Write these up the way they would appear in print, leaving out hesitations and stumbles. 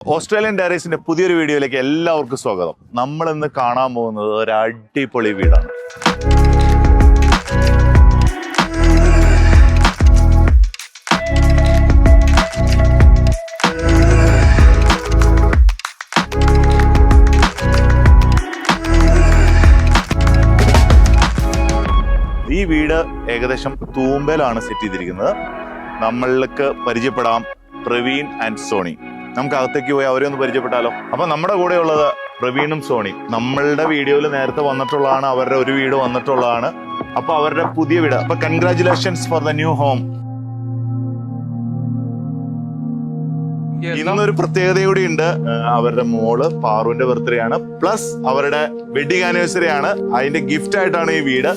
Australian ഡയറീസിന്റെ പുതിയൊരു വീഡിയോയിലേക്ക് എല്ലാവർക്കും സ്വാഗതം. നമ്മൾ ഇന്ന് കാണാൻ പോകുന്നത് ഒരു അടിപൊളി വീടാണ്. ഈ വീട് ഏകദേശം തൂമ്പയിലാണ് സെറ്റ് ചെയ്തിരിക്കുന്നത്. നമ്മൾക്ക് പരിചയപ്പെടാം പ്രവീൺ ആൻഡ് സോണി. നമുക്ക് അകത്തേക്ക് പോയി അവരെ ഒന്ന് പരിചയപ്പെട്ടാലോ. അപ്പൊ നമ്മുടെ കൂടെ ഉള്ളത് പ്രവീണും സോണി. നമ്മളുടെ വീഡിയോയിൽ നേരത്തെ വന്നിട്ടുള്ളതാണ്, അവരുടെ ഒരു വീട് വന്നിട്ടുള്ളതാണ്. അപ്പൊ അവരുടെ പുതിയ വീട്. അപ്പൊ congratulations for the new home. ഇന്നൊരു പ്രത്യേകത കൂടി ഉണ്ട്. അവരുടെ മോള് പാറുവിന്റെ ബർത്ത്ഡേ ആണ്, പ്ലസ് അവരുടെ വെഡിങ് ആനിവേഴ്സറി ആണ്. അതിന്റെ ഗിഫ്റ്റ് ആയിട്ടാണ് ഈ വീട്.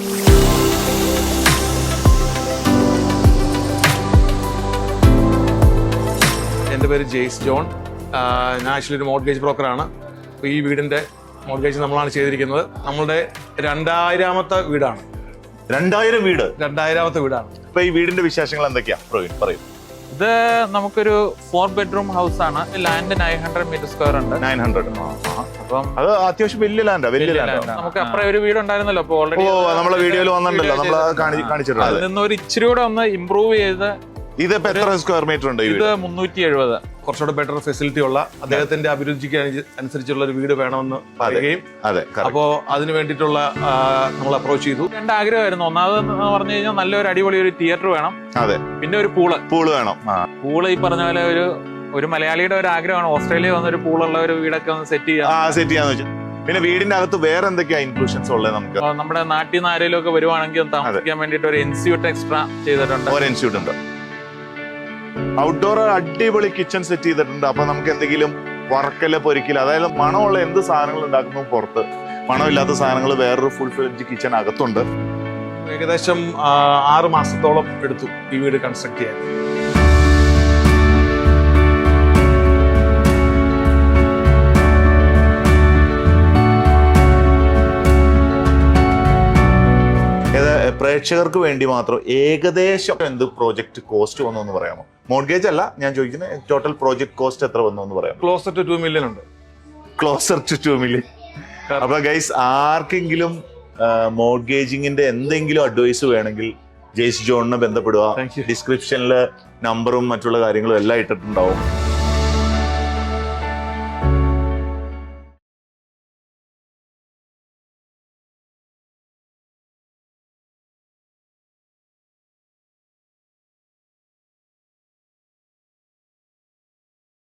എൻ്റെ പേര് ജെയ്സ് ജോൺ. ഞാൻ ആക്ച്വലി ഒരു മോർഗേജ് ബ്രോക്കറാണ്. അപ്പോൾ ഈ വീടിൻ്റെ മോർഗേജ് നമ്മളാണ് ചെയ്തിരിക്കുന്നത്. നമ്മളുടെ 2000-ാമത്തെ വീടാണ്. 2000 വീട്? 2000-ാമത്തെ വീടാണ്. ഇപ്പൊ ഈ വീടിന്റെ വിശേഷങ്ങൾ എന്തൊക്കെയാ പ്രവീൺ പറയും? ഇത് നമുക്കൊരു 4 ബെഡ്റൂം ഹൗസ് ആണ്. ലാൻഡ് 900 മീറ്റർ സ്ക്വയർ ഉണ്ട്. 900. അപ്പം അത് അത്യാവശ്യം വലിയ ലാൻഡാ. വലിയ ലാൻഡ്. നമുക്ക് അപ്പുറം ഒരു വീട് ഉണ്ടായിരുന്നല്ലോ. അപ്പോൾ ഓൾറെഡി നമ്മളെ വീഡിയോയിൽ വന്നിട്ടുണ്ടല്ലോ, നമ്മൾ കാണിച്ചിട്ടുണ്ട്. അതിൽ നിന്ന് ഒരു ഇച്ചിരി കൂടെ ഒന്ന് ഇമ്പ്രൂവ് ചെയ്ത്. ഇത് എത്ര സ്ക്വയർ മീറ്റർ ഉണ്ട്? ഇത് 370. കുറച്ചുകൂടെ ബെറ്റർ ഫെസിലിറ്റി ഉള്ള അദ്ദേഹത്തിന്റെ അഭിരുചിക്ക് അനുസരിച്ചുള്ള ഒരു വീട് വേണമെന്ന് പറയുകയും, അപ്പോ അതിന് വേണ്ടിയിട്ടുള്ള നമ്മൾ അപ്രോച്ച് ചെയ്തു. 2 ആഗ്രഹമായിരുന്നു. ഒന്നാമത് പറഞ്ഞു കഴിഞ്ഞാൽ നല്ലൊരു അടിപൊളി ഒരു തിയേറ്റർ വേണം. അതെ. പിന്നെ ഒരു പൂള് വേണം. പൂള് ഈ പറഞ്ഞ പോലെ ഒരു മലയാളിയുടെ ഒരു ആഗ്രഹമാണ് ഓസ്ട്രേലിയ വന്നൊരു പൂളുള്ള ഒരു വീടൊക്കെ ഒന്ന് സെറ്റ് ചെയ്യാന്ന് വെച്ചാൽ. പിന്നെ വീടിന്റെ അകത്ത് വേറെ എന്തൊക്കെയാ ഇൻക്ലൂഷൻസ് ഉള്ളത്? നമുക്ക് നമ്മുടെ നാട്ടിൽ നിന്ന് ആരെങ്കിലും ഒക്കെ വരുവാണെങ്കിൽ താമസിക്കാൻ വേണ്ടിയിട്ട് ഒരു എൻസ്യൂട്ട് എക്സ്ട്രാ ചെയ്തിട്ടുണ്ട്. ഒരു എൻസ്യൂട്ട് ഉണ്ട്. ഔട്ട്ഡോർ അടിപൊളി കിച്ചൺ സെറ്റ് ചെയ്തിട്ടുണ്ട്. അപ്പൊ നമുക്ക് എന്തെങ്കിലും വറക്കല് പൊരിക്കല്, അതായത് മണമുള്ള എന്ത് സാധനങ്ങൾ ഉണ്ടാക്കുന്നു പുറത്ത്, മണമില്ലാത്ത സാധനങ്ങൾ വേറൊരു ഫുൾ ഫ്ലെഡ്ജ് കിച്ചൺ അകത്തുണ്ട്. ഏകദേശം 6 മാസത്തോളം എടുത്തു ഈ വീട് കൺസ്ട്രക്ട് ചെയ്യാൻ. പ്രേക്ഷകർക്ക് വേണ്ടി മാത്രം ഏകദേശം എന്ത് പ്രോജക്റ്റ് കോസ്റ്റ് വന്നു എന്ന് പറയാമോ? മോർഗേജ് അല്ല ഞാൻ ചോദിക്കുന്നത്, ടോട്ടൽ പ്രോജക്ട് കോസ്റ്റ് എത്ര വന്നു എന്ന് പറയാമോ? ക്ലോസർ ടു 2 മില്യൺ ഉണ്ട്. Closer to 2 million. അപ്പൊ ഗൈസ്, ആർക്കെങ്കിലും മോർഗേജിങ്ങിന്റെ എന്തെങ്കിലും അഡ്വൈസ് വേണമെങ്കിൽ ജെയ്സ് ജോണിനെ ബന്ധപ്പെടുക. ഡിസ്ക്രിപ്ഷനിൽ നമ്പറും മറ്റുള്ള കാര്യങ്ങളും എല്ലാം ഇട്ടിട്ടുണ്ടാവും.